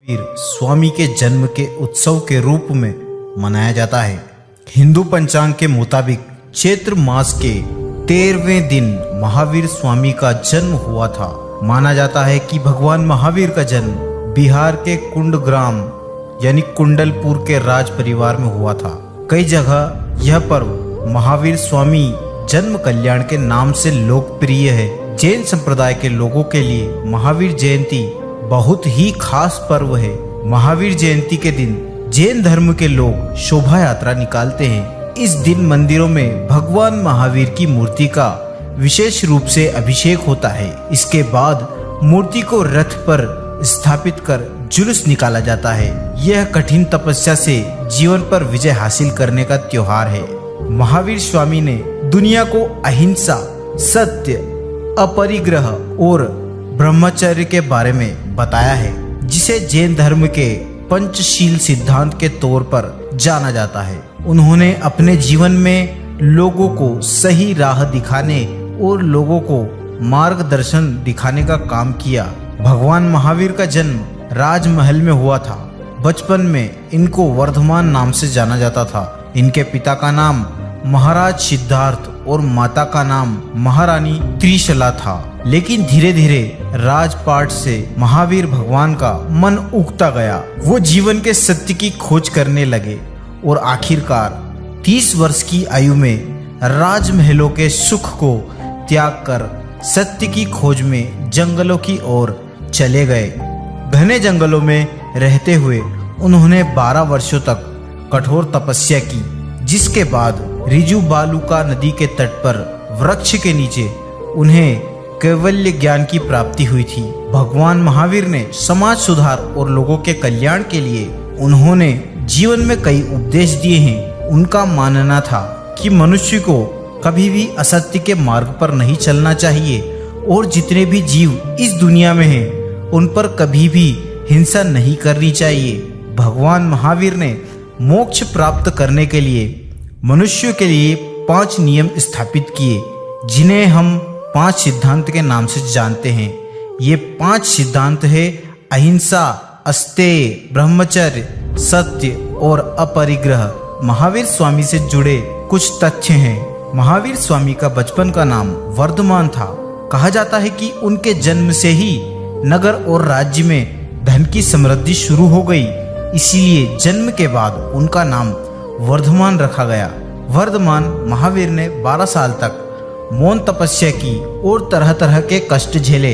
फिर स्वामी के जन्म के उत्सव के रूप में मनाया जाता है। हिंदू पंचांग के मुताबिक चैत्र मास के 13वें दिन महावीर स्वामी का जन्म हुआ था। माना जाता है कि भगवान महावीर का जन्म बिहार के कुंडग्राम यानी कुंडलपुर के राज परिवार में हुआ था। कई जगह यह पर्व महावीर स्वामी जन्म कल्याण के नाम से लोकप्रिय है। जैन संप्रदाय के लोगों के लिए महावीर जयंती बहुत ही खास पर्व है। महावीर जयंती के दिन जैन धर्म के लोग शोभा यात्रा निकालते हैं। इस दिन मंदिरों में भगवान महावीर की मूर्ति का विशेष रूप से अभिषेक होता है। इसके बाद मूर्ति को रथ पर स्थापित कर जुलूस निकाला जाता है। यह कठिन तपस्या से जीवन पर विजय हासिल करने का त्योहार है। महावीर स्वामी ने दुनिया को अहिंसा, सत्य, अपरिग्रह और ब्रह्मचर्य के बारे में बताया है, जिसे जैन धर्म के पंचशील सिद्धांत के तौर पर जाना जाता है। उन्होंने अपने जीवन में लोगों को सही राह दिखाने और लोगों को मार्गदर्शन दिखाने का काम किया। भगवान महावीर का जन्म राजमहल में हुआ था। बचपन में इनको वर्धमान नाम से जाना जाता था। इनके पिता का नाम महाराज सिद्धार्थ और माता का नाम महारानी त्रिशला था। लेकिन धीरे धीरे राजपाट से महावीर भगवान का मन उगता गया। वो जीवन के सत्य की खोज करने लगे और आखिरकार 30 वर्ष की आयु में राजमहलों के सुख को त्याग कर सत्य की खोज में जंगलों की ओर चले गए। घने जंगलों में रहते हुए उन्होंने 12 वर्षों तक कठोर तपस्या की, जिसके बाद रिजु बालुका नदी के तट पर वृक्ष के नीचे उन्हें कैवल्य ज्ञान की प्राप्ति हुई थी। भगवान महावीर ने समाज सुधार और लोगों के कल्याण के लिए उन्होंने जीवन में कई उपदेश दिए हैं। उनका मानना था कि मनुष्य को कभी भी असत्य के मार्ग पर नहीं चलना चाहिए और जितने भी जीव इस दुनिया में हैं उन पर कभी भी हिंसा नहीं करनी चाहिए। भगवान महावीर ने मोक्ष प्राप्त करने के लिए मनुष्य के लिए 5 नियम स्थापित किए, जिन्हें हम 5 सिद्धांत के नाम से जानते हैं। ये 5 सिद्धांत है अहिंसा, अस्तेय, ब्रह्मचर्य, सत्य और अपरिग्रह। महावीर स्वामी से जुड़े कुछ तथ्य हैं। महावीर स्वामी का बचपन का नाम वर्धमान था। कहा जाता है कि उनके जन्म से ही नगर और राज्य में धन की समृद्धि शुरू हो गई, इसीलिए जन्म के बाद उनका नाम वर्धमान रखा गया। वर्धमान महावीर ने 12 साल तक मौन तपस्या की और तरह तरह के कष्ट झेले।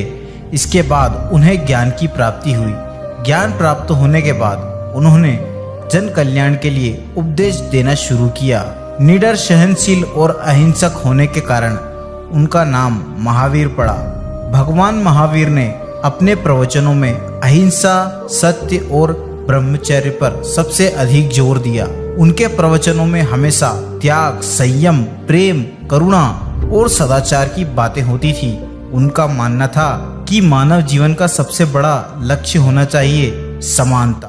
इसके बाद उन्हें ज्ञान की प्राप्ति हुई। ज्ञान प्राप्त होने के बाद उन्होंने जन कल्याण के लिए उपदेश देना शुरू किया। निडर, सहनशील और अहिंसक होने के कारण उनका नाम महावीर पड़ा। भगवान महावीर ने अपने प्रवचनों में अहिंसा, सत्य और ब्रह्मचर्य पर सबसे अधिक जोर दिया। उनके प्रवचनों में हमेशा त्याग, संयम, प्रेम, करुणा और सदाचार की बातें होती थी। उनका मानना था कि मानव जीवन का सबसे बड़ा लक्ष्य होना चाहिए समानता।